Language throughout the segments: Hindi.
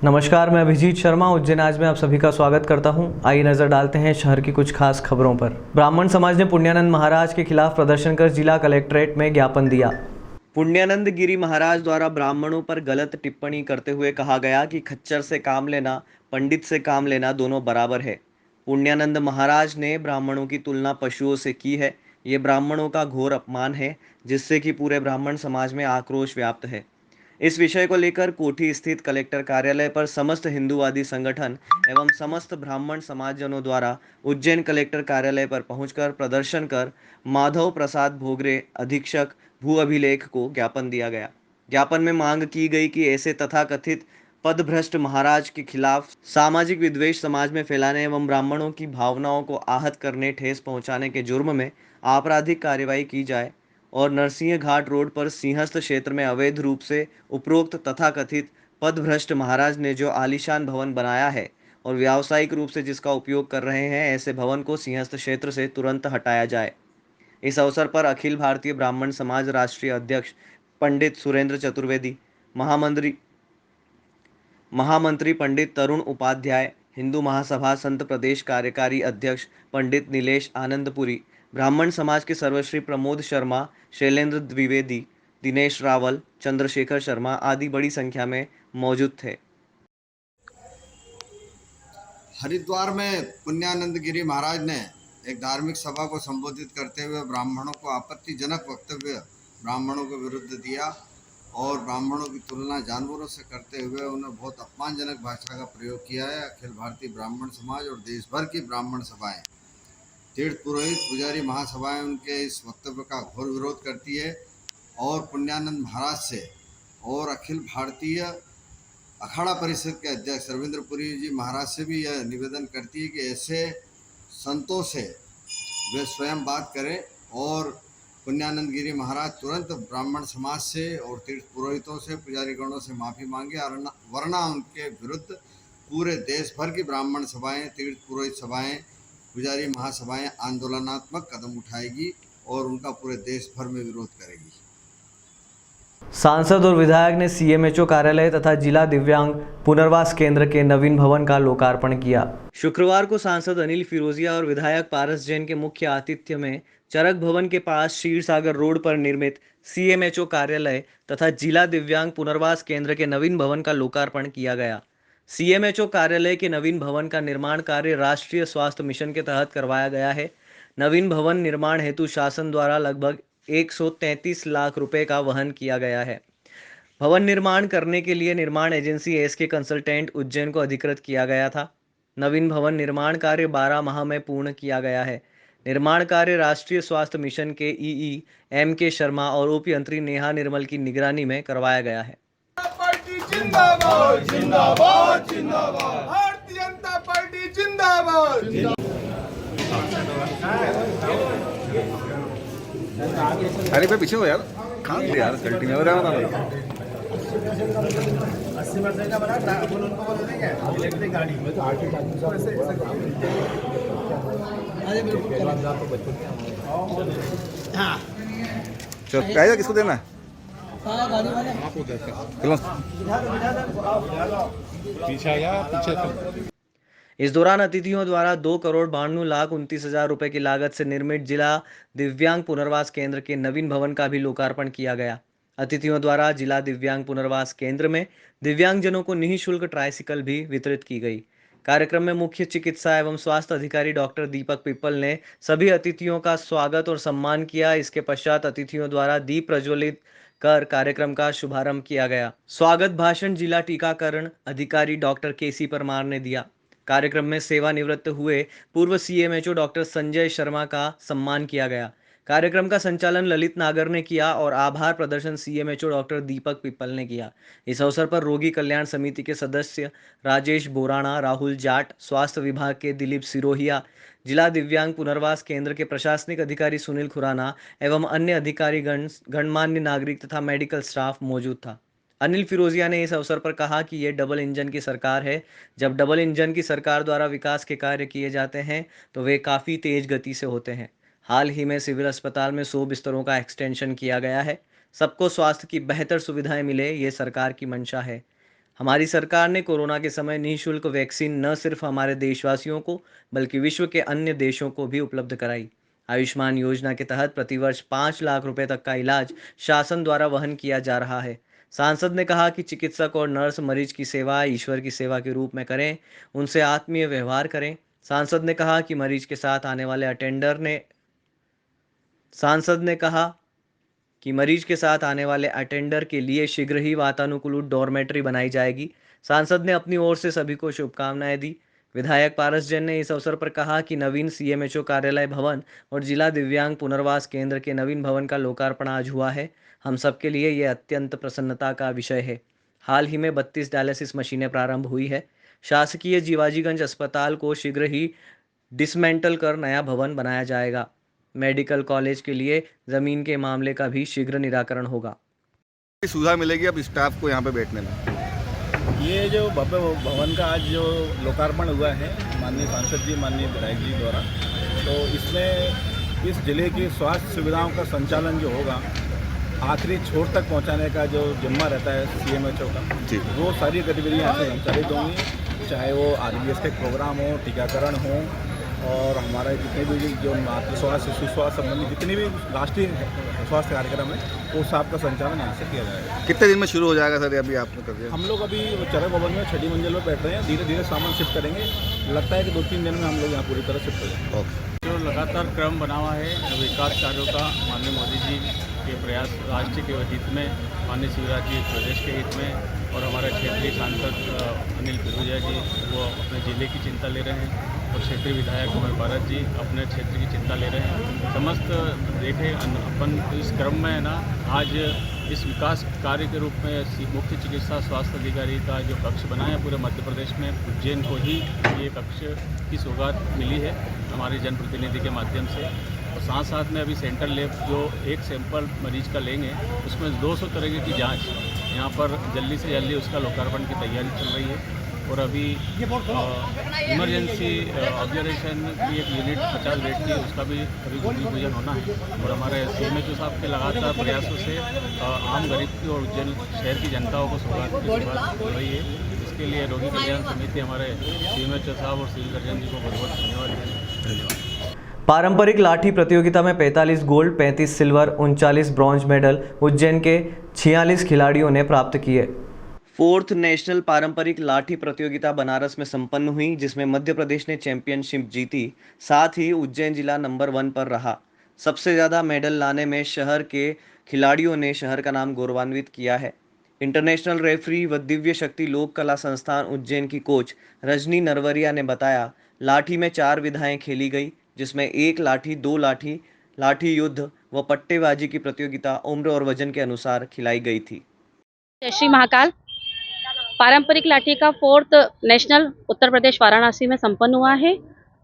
नमस्कार, मैं अभिजीत शर्मा उज्जैन आज में आप सभी का स्वागत करता हूं। आइए नजर डालते हैं शहर की कुछ खास खबरों पर। ब्राह्मण समाज ने पुण्यानंद महाराज के खिलाफ प्रदर्शन कर जिला कलेक्ट्रेट में ज्ञापन दिया। पुण्यानंद गिरी महाराज द्वारा ब्राह्मणों पर गलत टिप्पणी करते हुए कहा गया कि खच्चर से काम लेना, पंडित से काम लेना दोनों बराबर है। पुण्यानंद महाराज ने ब्राह्मणों की तुलना पशुओं से की है। ये ब्राह्मणों का घोर अपमान है, जिससे कि पूरे ब्राह्मण समाज में आक्रोश व्याप्त है। इस विषय को लेकर कोठी स्थित कलेक्टर कार्यालय पर समस्त हिंदूवादी संगठन एवं समस्त ब्राह्मण समाजजनों द्वारा उज्जैन कलेक्टर कार्यालय पर पहुंचकर प्रदर्शन कर माधव प्रसाद भोगरे अधीक्षक भू अभिलेख को ज्ञापन दिया गया। ज्ञापन में मांग की गई कि ऐसे तथाकथित पदभ्रष्ट महाराज के खिलाफ सामाजिक विद्वेष समाज में फैलाने एवं ब्राह्मणों की भावनाओं को आहत करने, ठेस पहुंचाने के जुर्म में आपराधिक कार्रवाई की जाए और नरसिंह घाट रोड पर सिंहस्थ क्षेत्र में अवैध रूप से उपरोक्त तथाकथित पदभ्रष्ट महाराज ने जो आलीशान भवन बनाया है और व्यावसायिक रूप से जिसका उपयोग कर रहे हैं, ऐसे भवन को सिंहस्थ क्षेत्र से तुरंत हटाया जाए। इस अवसर पर अखिल भारतीय ब्राह्मण समाज राष्ट्रीय अध्यक्ष पंडित सुरेंद्र चतुर्वेदी, महामंत्री महामंत्री पंडित तरुण उपाध्याय, हिंदू महासभा संत प्रदेश कार्यकारी अध्यक्ष पंडित नीलेश आनंदपुरी, ब्राह्मण समाज के सर्वश्री प्रमोद शर्मा, शैलेंद्र द्विवेदी, दिनेश रावल, चंद्रशेखर शर्मा आदि बड़ी संख्या में मौजूद थे। हरिद्वार में पुण्यानंद गिरी महाराज ने एक धार्मिक सभा को संबोधित करते हुए ब्राह्मणों को आपत्तिजनक वक्तव्य ब्राह्मणों के विरुद्ध दिया और ब्राह्मणों की तुलना जानवरों से करते हुए उन्हें बहुत अपमानजनक भाषा का प्रयोग किया है। अखिल भारतीय ब्राह्मण समाज और देश भर की ब्राह्मण सभाएं, तीर्थ पुरोहित, पुजारी महासभाएं उनके इस वक्तव्य का घोर विरोध करती है और पुण्यानंद महाराज से और अखिल भारतीय अखाड़ा परिषद के अध्यक्ष रविंद्रपुरी जी महाराज से भी यह निवेदन करती है कि ऐसे संतों से वे स्वयं बात करें और पुण्यानंद गिरी महाराज तुरंत ब्राह्मण समाज से और तीर्थ पुरोहितों से, पुजारी गणों से माफ़ी मांगे, वरना उनके विरुद्ध पूरे देश भर की ब्राह्मण सभाएं, तीर्थ पुरोहित सभाएं, पुजारी महासभाएं आंदोलनात्मक कदम उठाएगी और उनका पूरे देश भर में विरोध करेगी। सांसद और विधायक ने सीएमएचओ कार्यालय तथा जिला दिव्यांग पुनर्वास केंद्र के नवीन भवन का लोकार्पण किया। शुक्रवार को सांसद अनिल फिरोजिया और विधायक पारस जैन के मुख्य आतिथ्य में चरक भवन के पास क्षीरसागर रोड पर निर्मित सीएमएचओ कार्यालय तथा जिला दिव्यांग पुनर्वास केंद्र के नवीन भवन का लोकार्पण किया गया। सीएमएचओ कार्यालय के नवीन भवन का निर्माण कार्य राष्ट्रीय स्वास्थ्य मिशन के तहत करवाया गया है। नवीन भवन निर्माण हेतु शासन द्वारा लगभग 133 लाख रुपए का वहन किया गया है। भवन निर्माण करने के लिए निर्माण एजेंसी एसके कंसल्टेंट उज्जैन को अधिकृत किया गया था। नवीन भवन निर्माण कार्य 12 माह में पूर्ण किया गया है। निर्माण कार्य राष्ट्रीय स्वास्थ्य मिशन के ईई एम के शर्मा और उप यंत्री नेहा निर्मल की निगरानी में करवाया गया है। जिंदाबाद जिंदाबाद जिंदाबाद, भारतीय जनता पार्टी जिंदाबाद। अरे पे पीछे हो यार, कहाँ थे यार, गलती में हो रहा है ना। 80% का बना अपन उनको बोल देंगे इलेक्ट्रिक गाड़ी में तो आर्टिक अरे बिल्कुल हाँ चल आएगा, किसको देना है? गाड़ी वाले पीछे आया, पीछे। इस दौरान अतिथियों द्वारा 2,92,29,29 रुपए की लागत से निर्मित जिला दिव्यांग पुनर्वास केंद्र के नवीन भवन का भी लोकार्पण किया गया। अतिथियों द्वारा जिला दिव्यांग पुनर्वास केंद्र में दिव्यांगजनों को निःशुल्क ट्राइसिकल भी वितरित की गई। कार्यक्रम में मुख्य चिकित्सा एवं स्वास्थ्य अधिकारी डॉक्टर दीपक पिप्पल ने सभी अतिथियों का स्वागत और सम्मान किया। इसके पश्चात अतिथियों द्वारा दीप प्रज्वलित कर कार्यक्रम का शुभारंभ किया गया। स्वागत भाषण जिला टीकाकरण अधिकारी डॉक्टर केसी परमार ने दिया। कार्यक्रम में सेवानिवृत्त हुए पूर्व सीएमएचओ डॉक्टर संजय शर्मा का सम्मान किया गया। कार्यक्रम का संचालन ललित नागर ने किया और आभार प्रदर्शन सीएमएचओ डॉक्टर दीपक पिप्पल ने किया। इस अवसर पर रोगी कल्याण समिति के सदस्य राजेश बोराणा, राहुल जाट, स्वास्थ्य विभाग के दिलीप सिरोहिया, जिला दिव्यांग पुनर्वास केंद्र के प्रशासनिक अधिकारी सुनील खुराना एवं अन्य अधिकारीगण, गणमान्य नागरिक तथा मेडिकल स्टाफ मौजूद था। अनिल फिरोजिया ने इस अवसर पर कहा कि ये डबल इंजन की सरकार है। जब डबल इंजन की सरकार द्वारा विकास के कार्य किए जाते हैं तो वे काफ़ी तेज गति से होते हैं। हाल ही में सिविल अस्पताल में 100 बिस्तरों का एक्सटेंशन किया गया है। सबको स्वास्थ्य की बेहतर सुविधाएं मिले, ये सरकार की मंशा है। हमारी सरकार ने कोरोना के समय निःशुल्क वैक्सीन न सिर्फ हमारे देशवासियों को बल्कि विश्व के अन्य देशों को भी उपलब्ध कराई। आयुष्मान योजना के तहत प्रतिवर्ष 5 लाख रुपए तक का इलाज शासन द्वारा वहन किया जा रहा है। सांसद ने कहा कि चिकित्सक और नर्स मरीज की सेवा ईश्वर की सेवा के रूप में करें, उनसे आत्मीय व्यवहार करें। सांसद ने कहा कि मरीज के साथ आने वाले अटेंडर ने सांसद ने कहा कि मरीज के साथ आने वाले अटेंडर के लिए शीघ्र ही वातानुकूलित डॉर्मेट्री बनाई जाएगी। सांसद ने अपनी ओर से सभी को शुभकामनाएं दी। विधायक पारस जैन ने इस अवसर पर कहा कि नवीन सीएमएचओ कार्यालय भवन और जिला दिव्यांग पुनर्वास केंद्र के नवीन भवन का लोकार्पण आज हुआ है। हम सबके लिए यह अत्यंत प्रसन्नता का विषय है। हाल ही में 32 डायलिसिस मशीनें प्रारंभ हुई है। शासकीय जीवाजीगंज अस्पताल को शीघ्र ही डिसमेंटल कर नया भवन बनाया जाएगा। मेडिकल कॉलेज के लिए ज़मीन के मामले का भी शीघ्र निराकरण होगा। सुविधा मिलेगी अब स्टाफ को यहाँ पे बैठने में। ये जो भव्य भवन का आज जो लोकार्पण हुआ है माननीय सांसद जी माननीय विधायक जी द्वारा, तो इसमें इस जिले की स्वास्थ्य सुविधाओं का संचालन जो होगा आखिरी छोर तक पहुंचाने का जो जिम्मा रहता है सीएमएचओ का, वो सारी गतिविधियाँ यहाँ से संचालित होंगी, चाहे वो आरबीएस के प्रोग्राम हो, टीकाकरण हो और हमारा जितने भी जो मातृ स्वास्थ्य शिशु स्वास्थ्य संबंधी जितने भी राष्ट्रीय स्वास्थ्य कार्यक्रम है वो सबका संचालन यहाँ से किया जाएगा। कितने दिन में शुरू हो जाएगा सर? अभी आपने कर दिया। हम लोग अभी चरक भवन में 6ठी मंजिल पर बैठ रहे हैं, धीरे धीरे सामान शिफ्ट करेंगे। लगता है कि 2-3 दिन में हम लोग यहाँ पूरी तरह शिफ्ट हो जाएंगे। ओके। जो लगातार क्रम बना हुआ है विकास कार्यों का माननीय मोदी जी के प्रयास राष्ट्र के हित में, माननीय शिवराज जी प्रदेश के हित में और हमारे क्षेत्रीय सांसद अनिल फिरोजिया जी वो अपने ज़िले की चिंता ले रहे हैं और क्षेत्रीय विधायक कुमार भारत जी अपने क्षेत्र की चिंता ले रहे हैं। समस्त देखें अपन इस क्रम में ना आज इस विकास कार्य के रूप में मुख्य चिकित्सा स्वास्थ्य अधिकारी का जो कक्ष बना है पूरे मध्य प्रदेश में, उज्जैन को ही ये कक्ष की सौगात मिली है हमारे जनप्रतिनिधि के माध्यम से। और साथ साथ में अभी सेंट्रल लैब जो एक सैंपल मरीज का लेंगे उसमें 200 तरह की जाँच यहाँ पर जल्दी से जल्दी उसका लोकार्पण की तैयारी चल रही है। और अभी इमरजेंसी ऑब्जर्वेशन की एक यूनिट 50 बेड की उसका भी अभी भूमि पूजन होना है। और हमारे सीएमएचओ साहब के लगातार प्रयासों से आम गरीब की और उज्जैन शहर की जनताओं को सौगात की शुरुआत हो रही है। इसके लिए रोगी कल्याण समिति हमारे सीएमएचओ साहब और सिविल सर्जन जी को बहुत बहुत धन्यवाद। पारंपरिक लाठी प्रतियोगिता में 45 gold, 35 silver, 39 bronze medal Ujjain के 46 खिलाड़ियों ने प्राप्त किए। 4th नेशनल पारंपरिक लाठी प्रतियोगिता बनारस में संपन्न हुई, जिसमें मध्य प्रदेश ने चैंपियनशिप जीती। साथ ही उज्जैन जिला नंबर 1 पर रहा। सबसे ज़्यादा मेडल लाने में शहर के खिलाड़ियों ने शहर का नाम गौरवान्वित किया है। इंटरनेशनल रेफरी व दिव्य शक्ति लोक कला संस्थान उज्जैन की कोच रजनी नरवरिया ने बताया, लाठी में 4 विधाएं खेली गई, जिसमें 1 लाठी, 2 लाठी, लाठी युद्ध व पट्टेबाजी की प्रतियोगिता उम्र और वजन के अनुसार खिलाई गई थी। जय श्री महाकाल। पारंपरिक लाठी का 4th नेशनल उत्तर प्रदेश वाराणसी में संपन्न हुआ है।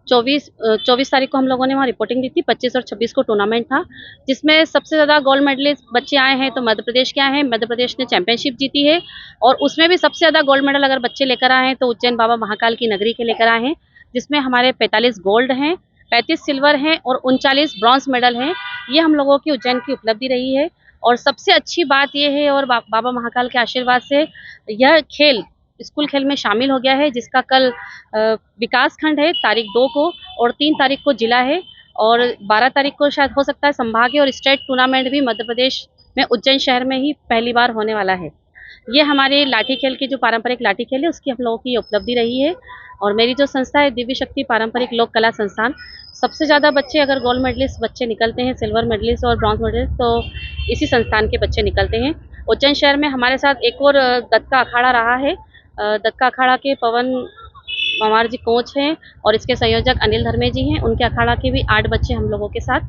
24 तारीख को हम लोगों ने वहाँ रिपोर्टिंग दी थी। 25 और 26 को टूर्नामेंट था, जिसमें सबसे ज़्यादा गोल्ड मेडलिस्ट बच्चे आए हैं तो मध्य प्रदेश के आए हैं। मध्य प्रदेश ने चैंपियनशिप जीती है और उसमें भी सबसे ज़्यादा गोल्ड मेडल अगर बच्चे लेकर आए हैं तो उज्जैन बाबा महाकाल की नगरी के लेकर आए हैं, जिसमें हमारे 45 गोल्ड हैं, 35 सिल्वर हैं और 39 ब्रॉन्ज मेडल हैं। ये हम लोगों की उज्जैन की उपलब्धि रही है। और सबसे अच्छी बात यह है और बाबा महाकाल के आशीर्वाद से यह खेल स्कूल खेल में शामिल हो गया है, जिसका कल विकास खंड है तारीख 2 को और 3 तारीख को जिला है और 12 तारीख को शायद हो सकता है संभागीय और स्टेट टूर्नामेंट भी मध्य प्रदेश में उज्जैन शहर में ही पहली बार होने वाला है। ये हमारे लाठी खेल की जो पारंपरिक लाठी खेल है उसकी हम लोगों की उपलब्धि रही है। और मेरी जो संस्था है दिव्य शक्ति पारंपरिक लोक कला संस्थान, सबसे ज़्यादा बच्चे अगर गोल्ड मेडलिस्ट बच्चे निकलते हैं, सिल्वर मेडलिस्ट और ब्रॉन्ज मेडलिस्ट, तो इसी संस्थान के बच्चे निकलते हैं। उज्जैन शहर में हमारे साथ एक और दत्का अखाड़ा रहा है। दत्का अखाड़ा के पवन पवार जी कोच हैं और इसके संयोजक अनिल धर्मे जी हैं। उनके अखाड़ा के भी 8 बच्चे हम लोगों के साथ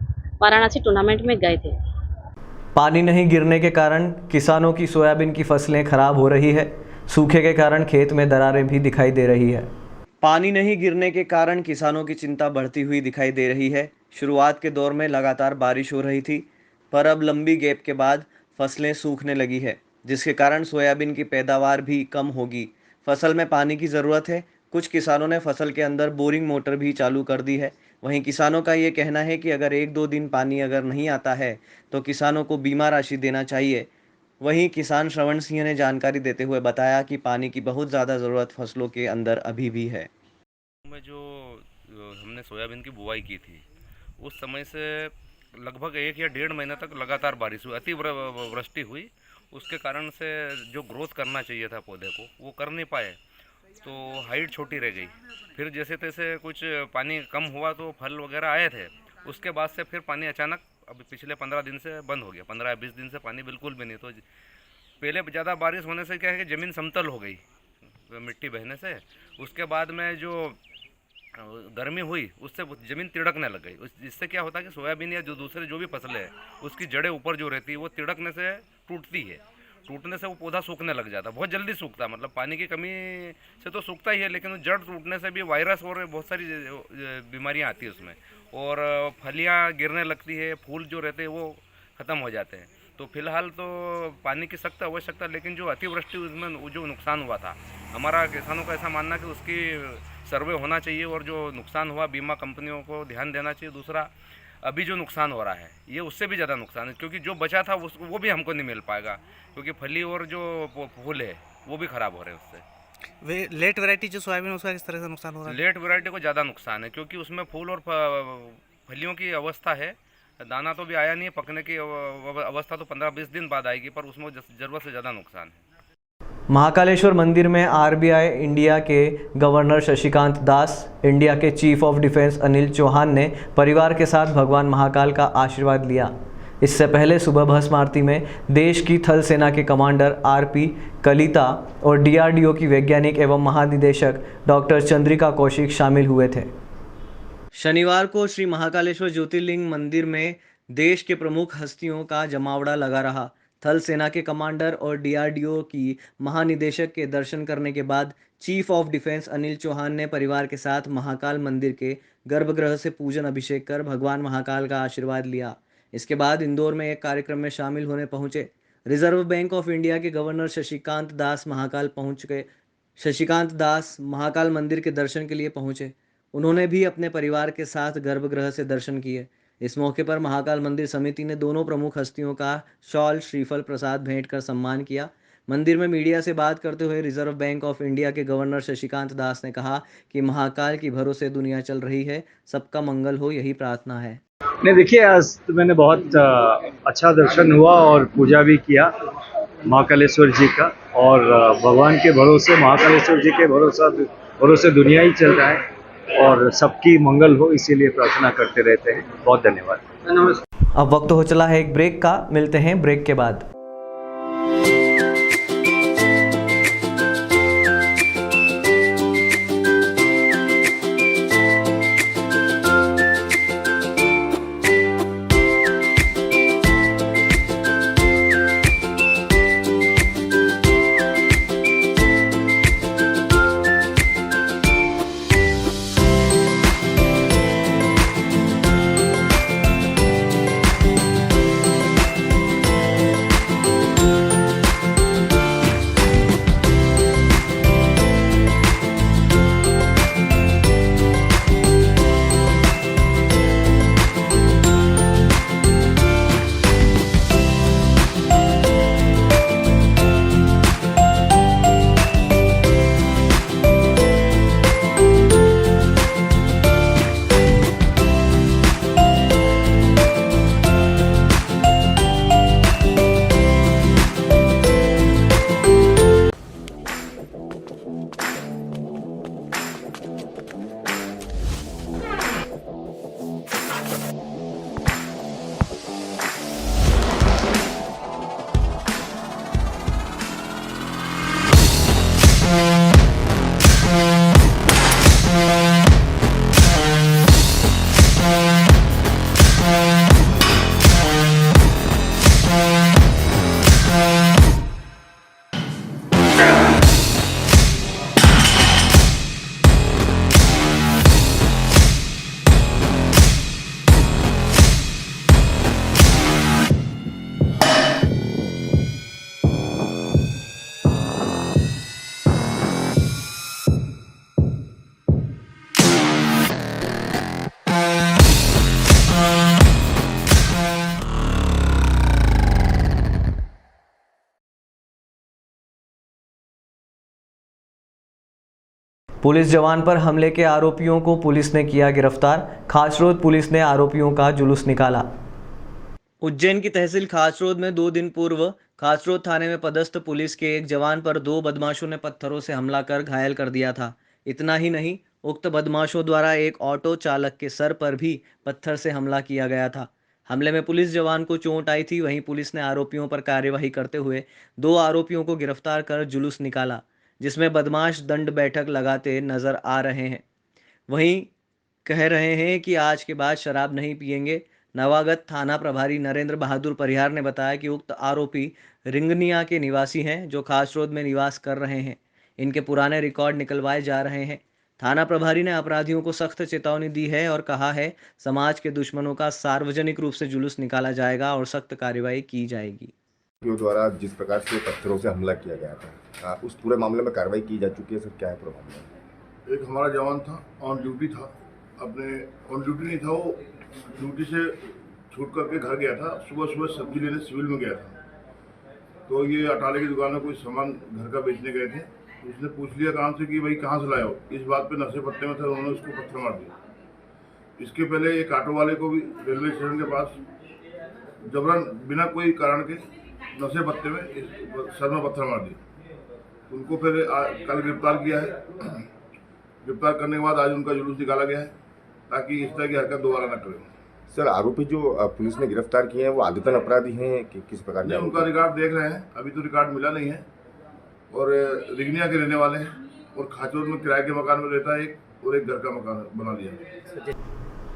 वाराणसी टूर्नामेंट में गए थे। पानी नहीं गिरने के कारण किसानों की सोयाबीन की फसलें खराब हो रही है। सूखे के कारण खेत में दरारें भी दिखाई दे रही है। पानी नहीं गिरने के कारण किसानों की चिंता बढ़ती हुई दिखाई दे रही है। शुरुआत के दौर में लगातार बारिश हो रही थी, पर अब लंबी गैप के बाद फसलें सूखने लगी है, जिसके कारण सोयाबीन की पैदावार भी कम होगी। फसल में पानी की ज़रूरत है। कुछ किसानों ने फसल के अंदर बोरिंग मोटर भी चालू कर दी है। वहीं किसानों का ये कहना है कि अगर 1-2 दिन पानी अगर नहीं आता है तो किसानों को बीमा राशि देना चाहिए। वहीं किसान श्रवण सिंह ने जानकारी देते हुए बताया कि पानी की बहुत ज़्यादा ज़रूरत फसलों के अंदर अभी भी है। में जो हमने सोयाबीन की बुवाई की थी उस समय से लगभग 1 या 1.5 महीने तक लगातार बारिश हुई, वृष्टि हुई। उसके कारण से जो ग्रोथ करना चाहिए था पौधे को वो कर नहीं पाए, तो हाइट छोटी रह गई। फिर जैसे तैसे कुछ पानी कम हुआ तो फल वगैरह आए थे। उसके बाद से फिर पानी अचानक अभी पिछले 15 दिन से बंद हो गया। 15 या 20 दिन से पानी बिल्कुल भी नहीं। तो पहले ज़्यादा बारिश होने से क्या है कि ज़मीन समतल हो गई मिट्टी बहने से। उसके बाद में जो गर्मी हुई उससे ज़मीन तिड़कने लग गई। इससे क्या होता है कि सोयाबीन या जो दूसरे जो भी फसलें हैं उसकी जड़ें ऊपर जो रहती है वो तिड़कने से टूटती है। टूटने से वो पौधा सूखने लग जाता है, बहुत जल्दी सूखता है। मतलब पानी की कमी से तो सूखता ही है, लेकिन जड़ टूटने से भी वायरस और बहुत सारी बीमारियां आती है उसमें, और फलियां गिरने लगती है, फूल जो रहते हैं वो ख़त्म हो जाते हैं। तो फिलहाल तो पानी की सख्त आवश्यकता, लेकिन जो अतिवृष्टि उसमें जो नुकसान हुआ था, हमारा किसानों का ऐसा मानना है कि उसकी सर्वे होना चाहिए और जो नुकसान हुआ बीमा कंपनियों को ध्यान देना चाहिए। दूसरा, अभी जो नुकसान हो रहा है ये उससे भी ज़्यादा नुकसान है, क्योंकि जो बचा था वो भी हमको नहीं मिल पाएगा, क्योंकि फली और जो फूल है वो भी ख़राब हो रहे हैं उससे। वे लेट वैरायटी जो सोयाबीन उसका किस तरह से नुकसान हो रहा है? लेट वैरायटी को ज़्यादा नुकसान है, क्योंकि उसमें फूल और फलियों की अवस्था है, दाना तो भी आया नहीं है, पकने की अवस्था तो 15-20 दिन बाद आएगी, पर उसमें ज़रूरत से ज़्यादा नुकसान है। महाकालेश्वर मंदिर में आरबीआई इंडिया के गवर्नर शशिकांत दास, इंडिया के chief of defence Anil Chauhan ने परिवार के साथ भगवान महाकाल का आशीर्वाद लिया। इससे पहले सुबह भस्म आरती में देश की थल सेना के कमांडर आरपी कलिता और डीआरडीओ की वैज्ञानिक एवं महानिदेशक डॉक्टर चंद्रिका कौशिक शामिल हुए थे। शनिवार को श्री महाकालेश्वर ज्योतिर्लिंग मंदिर में देश के प्रमुख हस्तियों का जमावड़ा लगा रहा। थल सेना के कमांडर और डीआरडीओ की महानिदेशक के दर्शन करने के बाद chief of defence Anil Chauhan ने परिवार के साथ महाकाल मंदिर के गर्भगृह से पूजन अभिषेक कर भगवान महाकाल का आशीर्वाद लिया। इसके बाद इंदौर में एक कार्यक्रम में शामिल होने पहुंचे। रिजर्व बैंक ऑफ इंडिया के गवर्नर शशिकांत दास महाकाल पहुंच गए। शशिकांत दास महाकाल मंदिर के दर्शन के लिए पहुंचे। उन्होंने भी अपने परिवार के साथ गर्भगृह से दर्शन किए। इस मौके पर महाकाल मंदिर समिति ने दोनों प्रमुख हस्तियों का शॉल, श्रीफल, प्रसाद भेंट कर सम्मान किया। मंदिर में मीडिया से बात करते हुए रिजर्व बैंक ऑफ इंडिया के गवर्नर शशिकांत दास ने कहा कि महाकाल की भरोसे दुनिया चल रही है, सबका मंगल हो, यही प्रार्थना है। नहीं, देखिए, आज तो मैंने बहुत अच्छा दर्शन हुआ और पूजा भी किया महाकालेश्वर जी का, और भगवान के भरोसे, महाकालेश्वर जी के भरोसे दुनिया ही चल रहा है और सबकी मंगल हो, इसीलिए प्रार्थना करते रहते हैं। बहुत धन्यवाद। अब वक्त हो चला है एक ब्रेक का, मिलते हैं ब्रेक के बाद। पुलिस जवान पर हमले के आरोपियों को पुलिस ने किया गिरफ्तार। खासरोद पुलिस ने आरोपियों का जुलूस निकाला। उज्जैन की तहसील खासरोद में 2 दिन पूर्व खासरोद थाने में पदस्थ पुलिस के एक जवान पर 2 बदमाशों ने पत्थरों से हमला कर घायल कर दिया था। इतना ही नहीं, उक्त बदमाशों द्वारा एक ऑटो चालक के सर पर भी पत्थर से हमला किया गया था। हमले में पुलिस जवान को चोट आई थी। वहीं पुलिस ने आरोपियों पर कार्यवाही करते हुए 2 आरोपियों को गिरफ्तार कर जुलूस निकाला, जिसमें बदमाश दंड बैठक लगाते नजर आ रहे हैं। वहीं कह रहे हैं कि आज के बाद शराब नहीं पिएंगे। नवागत थाना प्रभारी नरेंद्र बहादुर परिहार ने बताया कि उक्त आरोपी रिंगनिया के निवासी हैं, जो खासरोद में निवास कर रहे हैं। इनके पुराने रिकॉर्ड निकलवाए जा रहे हैं। थाना प्रभारी ने अपराधियों को सख्त चेतावनी दी है और कहा है, समाज के दुश्मनों का सार्वजनिक रूप से जुलूस निकाला जाएगा और सख्त कार्रवाई की जाएगी। द्वारा जिस प्रकार से पत्थरों से हमला किया गया था, उस पूरे मामले में कार्रवाई की जा चुकी है सर, क्या है पूरा मामला? एक हमारा जवान था, ऑन ड्यूटी था, अपने ऑन ड्यूटी नहीं था, वो ड्यूटी से छूट करके घर गया था। सुबह सुबह सब्जी लेने सिविल में गया था, तो ये अटाले की दुकान में कोई सामान घर का बेचने गए थे। उसने पूछ लिया काम से कि भाई कहाँ से लाए हो। इस बात पे नशे पत्ते में थे, उन्होंने उसको पत्थर मार दिया। इसके पहले एक ऑटो वाले को भी रेलवे स्टेशन के पास जबरन बिना कोई कारण के नशे पत्ते में सर में पत्थर मार दिया। उनको फिर कल गिरफ्तार किया है। गिरफ्तार करने के बाद आज उनका जुलूस निकाला गया है, ताकि इस तरह की हरकत दोबारा न करें। सर, आरोपी जो पुलिस ने गिरफ्तार किए हैं वो आदतन अपराधी हैं कि किस प्रकार के? उनका रिकॉर्ड देख रहे हैं, अभी तो रिकॉर्ड मिला नहीं है। और रिगनिया के रहने वाले हैं और खाचोर में किराए के मकान में रहता है एक, और एक घर का मकान बना लिया।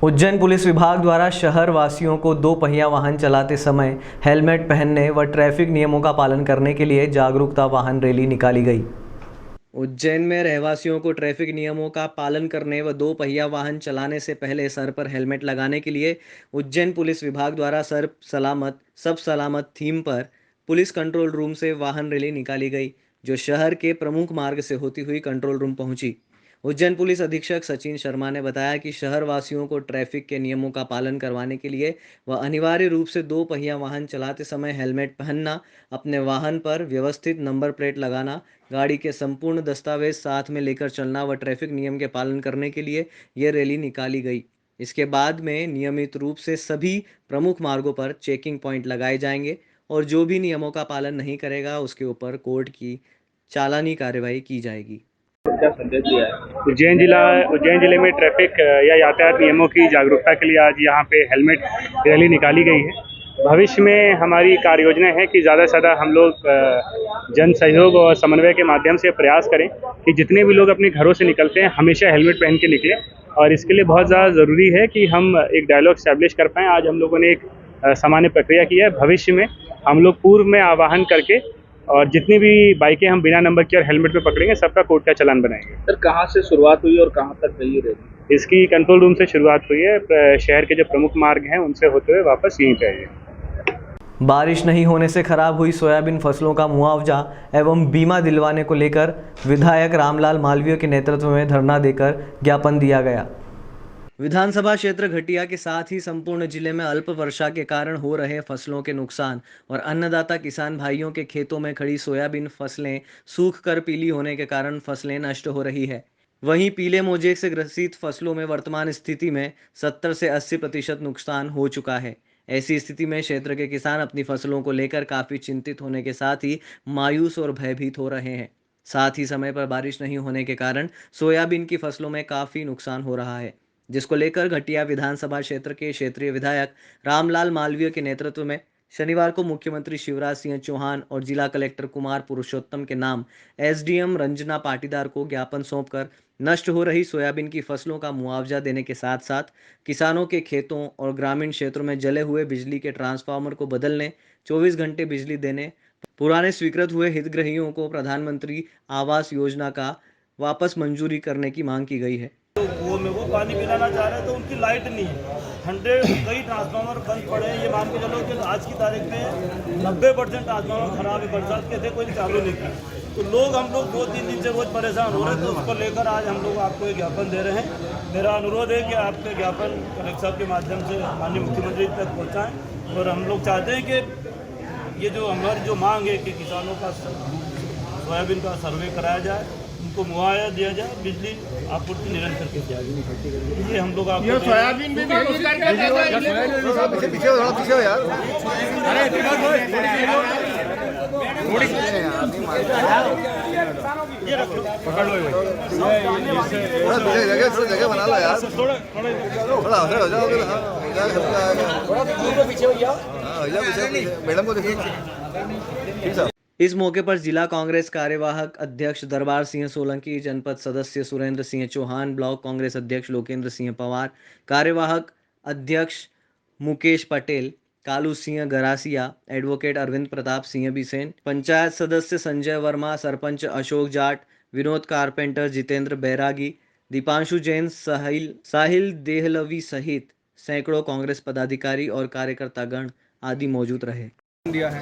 उज्जैन पुलिस विभाग द्वारा शहर वासियों को 2 पहिया वाहन चलाते समय हेलमेट पहनने व ट्रैफिक नियमों का पालन करने के लिए जागरूकता वाहन रैली निकाली गई। उज्जैन में रहवासियों को ट्रैफिक नियमों का पालन करने व 2 पहिया वाहन चलाने से पहले सर पर हेलमेट लगाने के लिए उज्जैन पुलिस विभाग द्वारा सब सलामत थीम पर पुलिस कंट्रोल रूम से वाहन रैली निकाली गई, जो शहर के प्रमुख मार्ग से होती हुई कंट्रोल रूम पहुंची। उज्जैन पुलिस अधीक्षक सचिन शर्मा ने बताया कि शहर वासियों को ट्रैफिक के नियमों का पालन करवाने के लिए व अनिवार्य रूप से 2 पहिया वाहन चलाते समय हेलमेट पहनना, अपने वाहन पर व्यवस्थित नंबर प्लेट लगाना, गाड़ी के संपूर्ण दस्तावेज साथ में लेकर चलना व ट्रैफिक नियम के पालन करने के लिए ये रैली निकाली गई। इसके बाद में नियमित रूप से सभी प्रमुख मार्गों पर चेकिंग पॉइंट लगाए जाएंगे और जो भी नियमों का पालन नहीं करेगा उसके ऊपर कोर्ट की चालानी कार्रवाई की जाएगी। क्या संदेश दिया है? उज्जैन जिले में ट्रैफिक या यातायात नियमों की जागरूकता के लिए आज यहाँ पे हेलमेट रैली निकाली गई है। भविष्य में हमारी कार्य योजना है कि ज़्यादा से ज़्यादा हम लोग जन सहयोग और समन्वय के माध्यम से प्रयास करें कि जितने भी लोग अपने घरों से निकलते हैं हमेशा हेलमेट पहन के निकलें, और इसके लिए बहुत ज़्यादा ज़रूरी है कि हम एक डायलॉग स्टैब्लिश कर पाएँ। आज हम लोगों ने एक सामान्य प्रक्रिया की है। भविष्य में हम लोग पूर्व में आह्वान करके और जितनी भी बाइकें हम बिना नंबर के और हेलमेट पे पकड़ेंगे सबका कोर्ट का चालान बनाएंगे। सर, कहाँ से शुरुआत हुई और कहाँ तक गई रैली? इसकी कंट्रोल रूम से शुरुआत हुई है। शहर के जो प्रमुख मार्ग हैं उनसे होते हुए वापस यहीं पे आए। बारिश नहीं होने से खराब हुई सोयाबीन फसलों का मुआवजा एवं बीमा दिलवाने को लेकर विधायक रामलाल मालवीय के नेतृत्व में धरना देकर ज्ञापन दिया गया। विधानसभा क्षेत्र घटिया के साथ ही संपूर्ण जिले में अल्प वर्षा के कारण हो रहे फसलों के नुकसान और अन्नदाता किसान भाइयों के खेतों में खड़ी सोयाबीन फसलें सूख कर पीली होने के कारण फसलें नष्ट हो रही है। वहीं पीले मोजेक से ग्रसित फसलों में वर्तमान स्थिति में 70 से 80% नुकसान हो चुका है। ऐसी स्थिति में क्षेत्र के किसान अपनी फसलों को लेकर काफ़ी चिंतित होने के साथ ही मायूस और भयभीत हो रहे हैं। साथ ही समय पर बारिश नहीं होने के कारण सोयाबीन की फसलों में काफ़ी नुकसान हो रहा है, जिसको लेकर घटिया विधानसभा क्षेत्र के क्षेत्रीय विधायक रामलाल मालवीय के नेतृत्व में शनिवार को मुख्यमंत्री शिवराज सिंह चौहान और जिला कलेक्टर कुमार पुरुषोत्तम के नाम एसडीएम रंजना पाटीदार को ज्ञापन सौंपकर नष्ट हो रही सोयाबीन की फसलों का मुआवजा देने के साथ साथ किसानों के खेतों और ग्रामीण क्षेत्रों में जले हुए बिजली के ट्रांसफार्मर को बदलने, 24 घंटे बिजली देने, पुराने स्वीकृत हुए हितग्राहियों को प्रधानमंत्री आवास योजना का वापस मंजूरी करने की मांग की गई है। वो पानी पिलाना चाह रहे हैं तो उनकी लाइट नहीं है। 100 कई ट्रांसफार्मर बंद पड़े हैं। ये मान के चलो कि आज की तारीख में 90% ट्रांसफार्मर खराब है, बरसात के थे, कोई चालू नहीं किया। तो हम लोग 2-3 दिन से रोज परेशान हो रहे थे। उसको लेकर आज हम लोग आपको एक ज्ञापन दे रहे हैं। मेरा अनुरोध है कि आपके ज्ञापन कलेक्टर साहब के माध्यम से माननीय मुख्यमंत्री तक पहुँचाएँ। और हम लोग चाहते हैं कि ये जो हमारी जो मांग है कि किसानों का सोयाबीन का सर्वे कराया जाए, उनको मुआवजा दिया जाए, बिजली आपूर्ति निरंतर की जाए। ये हम लोग आपको ये सोयाबीन भी भेजी करके पीछे हो थोड़ा, पीछे हो यार। ये रख लो, पकड़ लो थोड़ा जगह बना लो यार, थोड़ा हो जाओगे ना। थोड़ा पीछे हो जाओ, मैडम को देखो। ठीक है। इस मौके पर जिला कांग्रेस कार्यवाहक अध्यक्ष दरबार सिंह सोलंकी, जनपद सदस्य सुरेंद्र सिंह चौहान, ब्लॉक कांग्रेस अध्यक्ष लोकेंद्र सिंह पवार, कार्यवाहक अध्यक्ष मुकेश पटेल, कालू सिंह गरासिया, एडवोकेट अरविंद प्रताप सिंह बिसेन, पंचायत सदस्य संजय वर्मा, सरपंच अशोक जाट, विनोद कारपेंटर, जितेंद्र बैरागी, दीपांशु जैन, साहिल देहलवी सहित सैकड़ों कांग्रेस पदाधिकारी और कार्यकर्तागण आदि मौजूद रहे। दिया है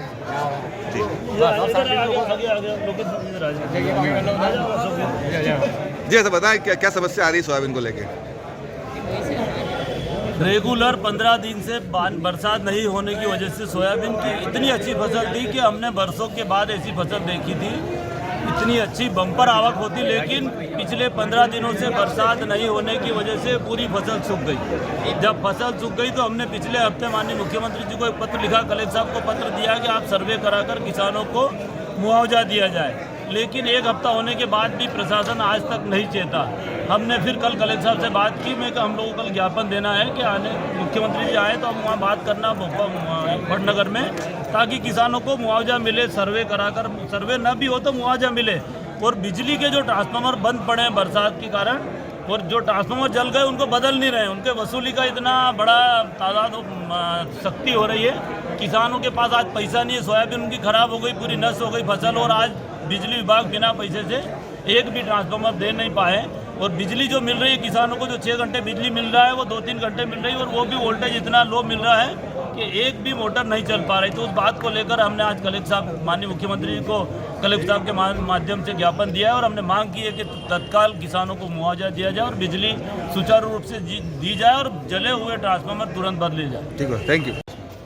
जी, ऐसा बताएं क्या समस्या आ रही है सोयाबीन को लेके? रेगुलर 15 दिन से बरसात नहीं होने की वजह से सोयाबीन की इतनी अच्छी फसल थी कि हमने बरसों के बाद ऐसी फसल देखी थी, इतनी अच्छी बम्पर आवक होती, लेकिन पिछले 15 दिनों से बरसात नहीं होने की वजह से पूरी फसल सूख गई। जब फसल सूख गई तो हमने पिछले हफ्ते माननीय मुख्यमंत्री जी को एक पत्र लिखा, कलेक्टर साहब को पत्र दिया कि आप सर्वे कराकर किसानों को मुआवजा दिया जाए, लेकिन एक हफ्ता होने के बाद भी प्रशासन आज तक नहीं चेता। हमने फिर कल कलेक्टर साहब से बात की, मैं हम लोगों को कल ज्ञापन देना है कि आने मुख्यमंत्री जी आए तो हम वहाँ बात करना भटनगर में, ताकि किसानों को मुआवजा मिले, सर्वे कराकर, सर्वे न भी हो तो मुआवजा मिले। और बिजली के जो ट्रांसफार्मर बंद पड़े हैं बरसात के कारण, और जो ट्रांसफार्मर जल गए उनको बदल नहीं रहे, उनके वसूली का इतना बड़ा तादाद सख्ती हो रही है। किसानों के पास आज पैसा नहीं है, सोयाबीन उनकी खराब हो गई, पूरी नष्ट हो गई फसल, और आज बिजली विभाग बिना पैसे से एक भी ट्रांसफार्मर दे नहीं पाए। और बिजली जो मिल रही है किसानों को, जो 6 घंटे बिजली मिल रहा है वो 2-3 घंटे मिल रही है, और वो भी वोल्टेज इतना लो मिल रहा है कि एक भी मोटर नहीं चल पा रही। तो उस बात को लेकर हमने आज कलेक्टर साहब, माननीय मुख्यमंत्री जी को कलेक्टर साहब के माध्यम से ज्ञापन दिया है, और हमने मांग की है कि तत्काल किसानों को मुआवजा दिया जाए और बिजली सुचारू रूप से दी जाए और जले हुए ट्रांसफार्मर तुरंत बदले जाए। ठीक है, थैंक यू।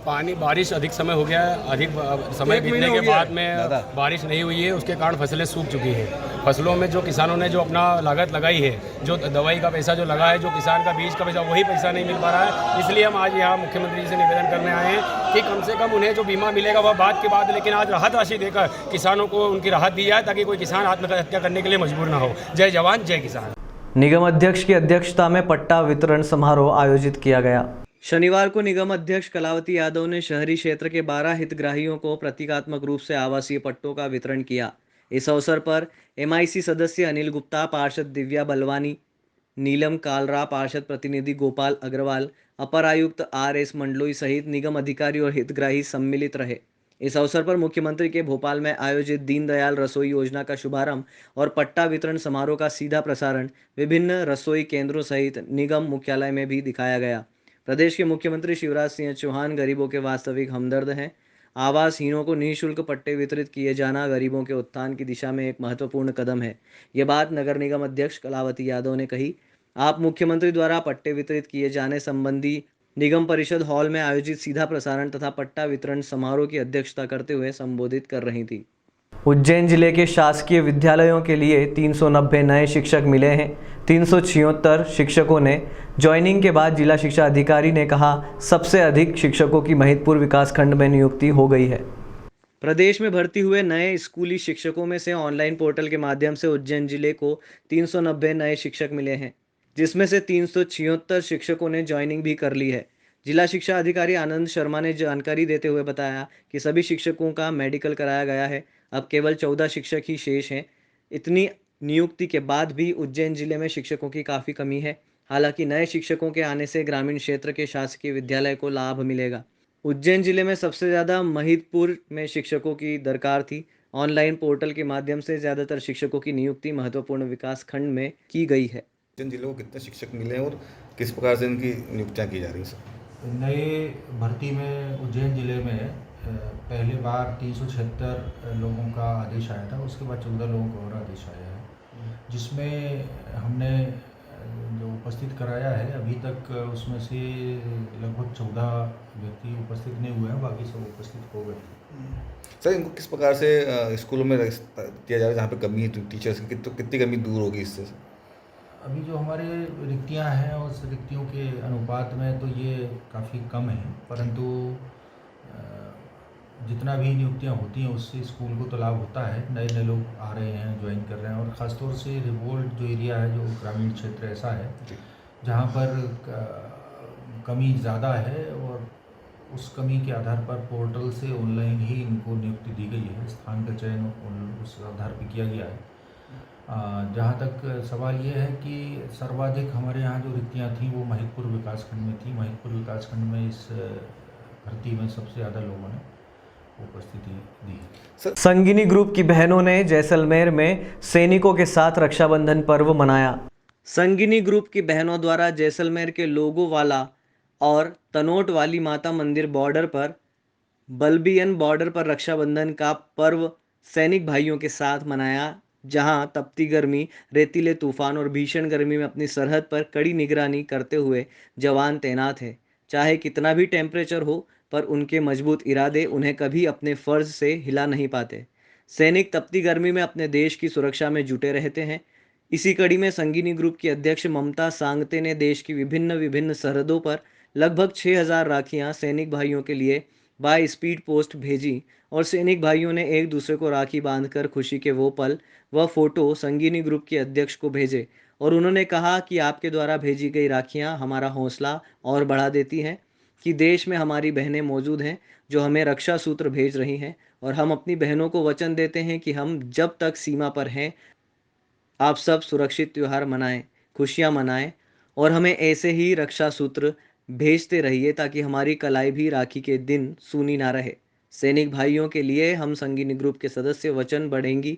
पानी बारिश अधिक समय हो गया है, अधिक समय बीतने के बाद में बारिश नहीं हुई है, उसके कारण फसलें सूख चुकी हैं। फसलों में जो किसानों ने जो अपना लागत लगाई है, जो दवाई का पैसा जो लगा है, जो किसान का बीज का पैसा, वही पैसा नहीं मिल पा रहा है। इसलिए हम आज यहाँ मुख्यमंत्री जी से निवेदन करने आए हैं कि कम से कम उन्हें जो बीमा मिलेगा वह बात के बाद, लेकिन आज राहत राशि देकर किसानों को उनकी राहत दी जाए, ताकि कोई किसान आत्महत्या करने के लिए मजबूर न हो। जय जवान जय किसान। निगम अध्यक्ष की अध्यक्षता में पट्टा वितरण समारोह आयोजित किया गया। शनिवार को निगम अध्यक्ष कलावती यादव ने शहरी क्षेत्र के 12 हितग्राहियों को प्रतीकात्मक रूप से आवासीय पट्टों का वितरण किया। इस अवसर पर MIC सदस्य अनिल गुप्ता, पार्षद दिव्या बलवानी, नीलम कालरा, पार्षद प्रतिनिधि गोपाल अग्रवाल, अपर आयुक्त RS मंडलोई सहित निगम अधिकारी और हितग्राही सम्मिलित रहे। इस अवसर पर मुख्यमंत्री के भोपाल में आयोजित दीनदयाल रसोई योजना का शुभारंभ और पट्टा वितरण समारोह का सीधा प्रसारण विभिन्न रसोई केंद्रों सहित निगम मुख्यालय में भी दिखाया गया। प्रदेश के मुख्यमंत्री शिवराज सिंह चौहान गरीबों के वास्तविक हमदर्द हैं। आवासहीनों को निःशुल्क पट्टे वितरित किए जाना गरीबों के उत्थान की दिशा में एक महत्वपूर्ण कदम है। ये बात नगर निगम अध्यक्ष कलावती यादव ने कही। आप मुख्यमंत्री द्वारा पट्टे वितरित किए जाने संबंधी निगम परिषद हॉल में आयोजित सीधा प्रसारण तथा पट्टा वितरण समारोह की अध्यक्षता करते हुए संबोधित कर रही थी। उज्जैन जिले के शासकीय विद्यालयों के लिए 390 नए शिक्षक मिले हैं। 376 शिक्षकों ने ज्वाइनिंग के बाद जिला शिक्षा अधिकारी ने कहा, सबसे अधिक शिक्षकों की महिदपुर विकासखंड में नियुक्ति हो गई है। प्रदेश में भर्ती हुए नए स्कूली शिक्षकों में से ऑनलाइन पोर्टल के माध्यम से उज्जैन जिले को 390 नए शिक्षक मिले हैं, जिसमें से 376 शिक्षकों ने ज्वाइनिंग भी कर ली है। जिला शिक्षा अधिकारी आनंद शर्मा ने जानकारी देते हुए बताया कि सभी शिक्षकों का मेडिकल कराया गया है। अब केवल 14 शिक्षक ही शेष हैं। इतनी नियुक्ति के बाद भी उज्जैन जिले में शिक्षकों की काफ़ी कमी है। हालांकि नए शिक्षकों के आने से ग्रामीण क्षेत्र के शासकीय विद्यालय को लाभ मिलेगा। उज्जैन जिले में सबसे ज़्यादा महिदपुर में शिक्षकों की दरकार थी। ऑनलाइन पोर्टल के माध्यम से ज़्यादातर शिक्षकों की नियुक्ति महत्वपूर्ण विकास खंड में की गई है। उज्जैन जिले को कितने शिक्षक मिले और किस प्रकार से इनकी नियुक्तियाँ की जा रही हैं? नए भर्ती में उज्जैन जिले में पहली बार 376 लोगों का आदेश आया था, उसके बाद 14 लोगों का और आदेश आया है, जिसमें हमने जो उपस्थित कराया है अभी तक उसमें से लगभग 14 व्यक्ति उपस्थित नहीं हुए हैं, बाकी सब उपस्थित हो गए। सर इनको किस प्रकार से स्कूलों में दिया जा रहा है जहाँ पे कमी है टीचर्स की, कितनी कमी दूर होगी इससे? अभी जो हमारे रिक्तियां हैं उस रिक्तियों के अनुपात में तो ये काफ़ी कम है, परंतु जितना भी नियुक्तियां होती हैं उससे स्कूल को तो लाभ होता है। नए नए लोग आ रहे हैं, ज्वाइन कर रहे हैं, और ख़ासतौर से रिवोल्ट जो एरिया है, जो ग्रामीण क्षेत्र ऐसा है जहाँ पर कमी ज़्यादा है, और उस कमी के आधार पर पोर्टल से ऑनलाइन ही इनको नियुक्ति दी गई है। स्थान का चयन उस आधार पर किया गया है। जहाँ तक सवाल ये है कि सर्वाधिक हमारे यहाँ जो रिक्तियाँ थीं वो महिदपुर विकासखंड में थी। महिदपुर विकासखंड में इस भर्ती में सबसे ज़्यादा लोगों ने उपस्थिति दी। संगिनी ग्रुप की बहनों ने जैसलमेर में सैनिकों के साथ रक्षाबंधन पर्व मनाया। संगिनी ग्रुप की बहनों द्वारा जैसलमेर के लोगोवाला और तनोट वाली माता मंदिर बॉर्डर पर बल्बियन बॉर्डर पर रक्षाबंधन का पर्व सैनिक भाइयों के साथ मनाया, जहां तपती गर्मी, रेतीले तूफान और भीषण गर्मी में अपनी सरहद पर कड़ी निगरानी करते हुए जवान तैनात हैं। चाहे कितना भी टेम्परेचर हो, पर उनके मजबूत इरादे उन्हें कभी अपने फर्ज से हिला नहीं पाते। सैनिक तपती गर्मी में अपने देश की सुरक्षा में जुटे रहते हैं। इसी कड़ी में संगिनी ग्रुप की अध्यक्ष ममता सांगते ने देश की विभिन्न सरहदों पर लगभग 6000 राखियां सैनिक भाइयों के लिए बाय स्पीड पोस्ट भेजी, और सैनिक भाइयों ने एक दूसरे को राखी बांधकर खुशी के वो पल व फोटो संगिनी ग्रुप के अध्यक्ष को भेजे, और उन्होंने कहा कि आपके द्वारा भेजी गई राखियां हमारा हौसला और बढ़ा देती हैं कि देश में हमारी बहनें मौजूद हैं जो हमें रक्षा सूत्र भेज रही हैं, और हम अपनी बहनों को वचन देते हैं कि हम जब तक सीमा पर हैं आप सब सुरक्षित त्यौहार मनाएं, खुशियां मनाएं, और हमें ऐसे ही रक्षा सूत्र भेजते रहिए ताकि हमारी कलाई भी राखी के दिन सूनी ना रहे। सैनिक भाइयों के लिए हम संगिनी ग्रुप के सदस्य वचन बढ़ेंगी,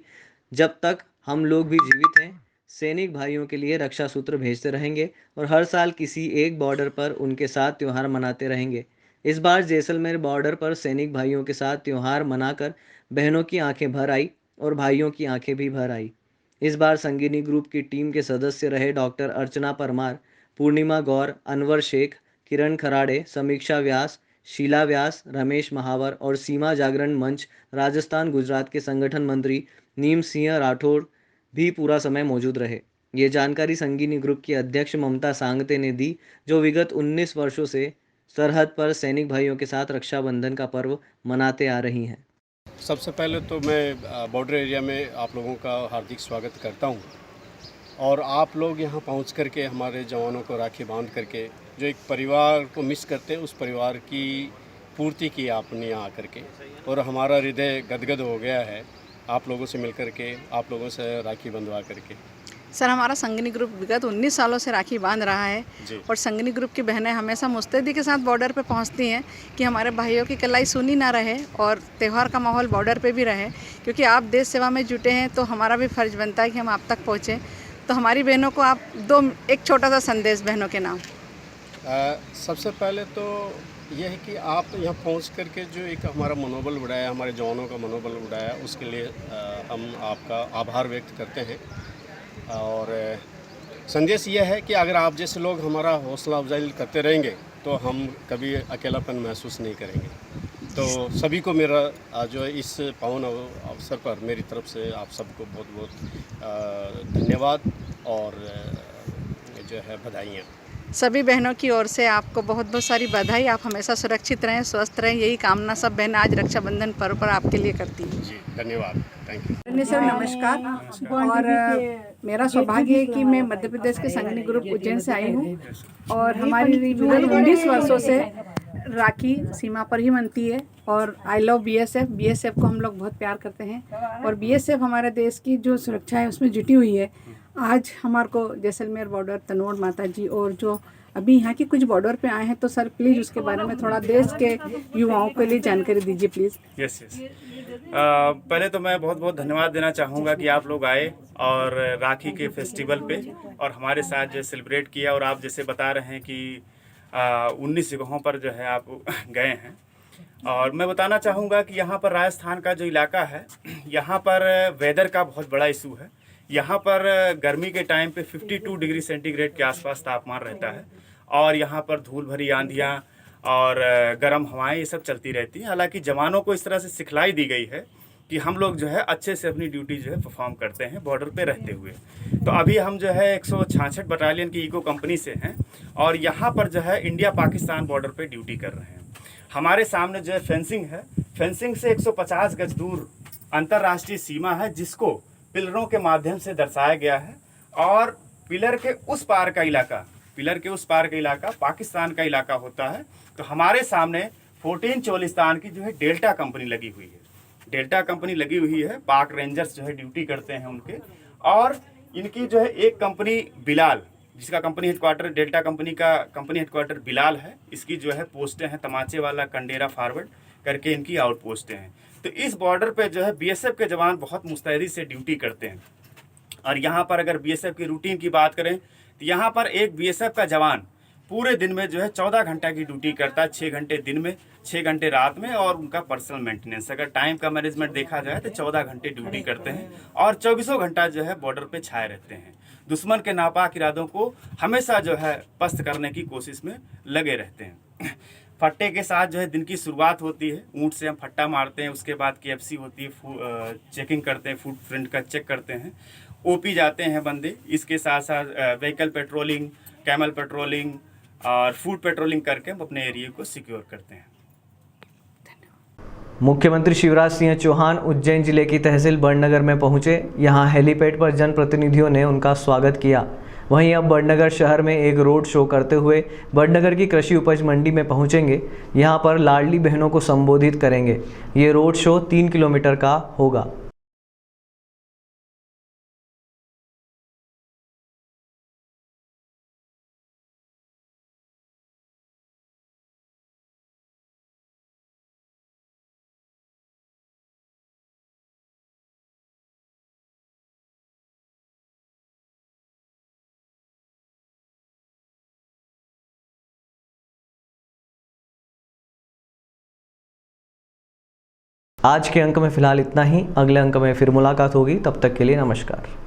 जब तक हम लोग भी जीवित हैं सैनिक भाइयों के लिए रक्षा सूत्र भेजते रहेंगे और हर साल किसी एक बॉर्डर पर उनके साथ त्यौहार मनाते रहेंगे। इस बार जैसलमेर बॉर्डर पर सैनिक भाइयों के साथ त्यौहार मनाकर बहनों की आंखें भर आई और भाइयों की आंखें भी भर आई। इस बार संगिनी ग्रुप की टीम के सदस्य रहे डॉक्टर अर्चना परमार, पूर्णिमा गौर, अनवर शेख, किरण खराड़े, समीक्षा व्यास, शीला व्यास, रमेश महावर और सीमा जागरण मंच राजस्थान गुजरात के संगठन मंत्री नीम सिंह राठौड़ भी पूरा समय मौजूद रहे। ये जानकारी संगिनी ग्रुप की अध्यक्ष ममता सांगते ने दी, जो विगत 19 वर्षों से सरहद पर सैनिक भाइयों के साथ रक्षाबंधन का पर्व मनाते आ रही हैं। सबसे पहले तो मैं बॉर्डर एरिया में आप लोगों का हार्दिक स्वागत करता हूं, और आप लोग यहां पहुंच करके हमारे जवानों को राखी बांध करके जो एक परिवार को मिस करते हैं उस परिवार की पूर्ति की आपने यहाँ आकर के, और हमारा हृदय गदगद हो गया है आप लोगों से मिलकर के, आप लोगों से राखी बंधवा करके। सर, हमारा संगिनी ग्रुप विगत 19 सालों से राखी बांध रहा है, और संगिनी ग्रुप की बहनें हमेशा मुस्तैदी के साथ बॉर्डर पे पहुंचती हैं कि हमारे भाइयों की कलाई सूनी ना रहे और त्यौहार का माहौल बॉर्डर पे भी रहे, क्योंकि आप देश सेवा में जुटे हैं तो हमारा भी फ़र्ज़ बनता है कि हम आप तक पहुँचें। तो हमारी बहनों को आप एक छोटा सा संदेश बहनों के नाम। सबसे पहले तो यह है कि आप यहाँ पहुँच करके जो एक हमारा मनोबल बढ़ाया, हमारे जवानों का मनोबल बढ़ाया, उसके लिए हम आपका आभार व्यक्त करते हैं। और संदेश यह है कि अगर आप जैसे लोग हमारा हौसला अफजाई करते रहेंगे तो हम कभी अकेलापन महसूस नहीं करेंगे। तो सभी को मेरा जो इस पावन अवसर पर मेरी तरफ से आप सबको बहुत बहुत धन्यवाद और जो है बधाइयाँ। सभी बहनों की ओर से आपको बहुत बहुत सारी बधाई। आप हमेशा सुरक्षित रहें, स्वस्थ रहें, यही कामना सब बहनें आज रक्षाबंधन पर्व पर आपके लिए करती हैं। जी धन्यवाद, थैंक यू। सर नमस्कार, और मेरा सौभाग्य है कि मैं मध्य प्रदेश के संगिनी ग्रुप उज्जैन से आई हूँ, और हमारी विगत 19 वर्षों से राखी सीमा पर ही बनती है, और आई लव BSF। BSF को हम लोग बहुत प्यार करते हैं, और BSF हमारे देश की जो सुरक्षा है उसमें जुटी हुई है। आज हमारे को जैसलमेर बॉर्डर, तनोट माता जी, और जो अभी यहाँ की कुछ बॉर्डर पे आए हैं, तो सर प्लीज़ उसके बारे में थोड़ा देश के युवाओं के लिए जानकारी दीजिए प्लीज़। यस। पहले तो मैं बहुत बहुत धन्यवाद देना चाहूँगा कि आप लोग आए और राखी के फेस्टिवल पे और हमारे साथ जो सेलिब्रेट किया, और आप जैसे बता रहे हैं कि 19 जगहों पर जो है आप गए हैं। और मैं बताना चाहूँगा कि यहाँ पर राजस्थान का जो इलाका है, यहाँ पर वेदर का बहुत बड़ा इशू है। यहाँ पर गर्मी के टाइम पे 52 डिग्री सेंटीग्रेड के आसपास तापमान रहता है, और यहाँ पर धूल भरी आंधियाँ और गर्म हवाएं ये सब चलती रहती हैं। हालांकि जवानों को इस तरह से सिखलाई दी गई है कि हम लोग जो है अच्छे से अपनी ड्यूटी जो है परफॉर्म करते हैं बॉर्डर पे रहते हुए। तो अभी हम जो है 166 बटालियन की इको कंपनी से हैं और यहाँ पर जो है इंडिया पाकिस्तान बॉर्डर पे ड्यूटी कर रहे हैं। हमारे सामने जो है फेंसिंग है, फेंसिंग से 150 गज दूर अंतर्राष्ट्रीय सीमा है जिसको पिलरों के माध्यम से दर्शाया गया है और पिलर के उस पार का इलाका पाकिस्तान का इलाका होता है। तो हमारे सामने 14 चोलिस्तान की जो है डेल्टा कंपनी लगी हुई है, पाक रेंजर्स जो है ड्यूटी करते हैं उनके, और इनकी जो है एक कंपनी बिलाल, जिसका कंपनी हेडक्वार्टर डेल्टा कंपनी का कंपनी हेडक्वार्टर बिलाल है, इसकी जो है पोस्टें हैं तमाचे वाला, कंडेरा, फॉरवर्ड करके इनकी आउट पोस्टें हैं। तो इस बॉर्डर पे जो है बीएसएफ के जवान बहुत मुस्तैदी से ड्यूटी करते हैं। और यहाँ पर अगर बीएसएफ की रूटीन की बात करें तो यहाँ पर एक बीएसएफ का जवान पूरे दिन में जो है 14 घंटा की ड्यूटी करता है, 6 घंटे दिन में, 6 घंटे रात में, और उनका पर्सनल मेंटेनेंस अगर टाइम का मैनेजमेंट देखा जाए तो 14 घंटे ड्यूटी करते हैं और 24 घंटा जो है बॉर्डर पे छाए रहते हैं। दुश्मन के नापाक इरादों को हमेशा जो है पस्त करने की कोशिश में लगे रहते हैं। फट्टे के साथ जो है दिन की शुरुआत होती है, ऊँट से हम फट्टा मारते हैं, उसके बाद KFC होती है, चेकिंग करते हैं, फूड प्रिंट का चेक करते हैं, OP जाते हैं बंदे, इसके साथ साथ व्हीकल पेट्रोलिंग, कैमल पेट्रोलिंग और फूड पेट्रोलिंग करके हम अपने एरिया को सिक्योर करते हैं। मुख्यमंत्री शिवराज सिंह चौहान उज्जैन जिले की तहसील बड़नगर में पहुंचे। यहां हेलीपैड पर जनप्रतिनिधियों ने उनका स्वागत किया। वहीं अब बड़नगर शहर में एक रोड शो करते हुए बड़नगर की कृषि उपज मंडी में पहुंचेंगे। यहां पर लाडली बहनों को संबोधित करेंगे। ये रोड शो 3 किलोमीटर का होगा। आज के अंक में फिलहाल इतना ही। अगले अंक में फिर मुलाकात होगी। तब तक के लिए नमस्कार।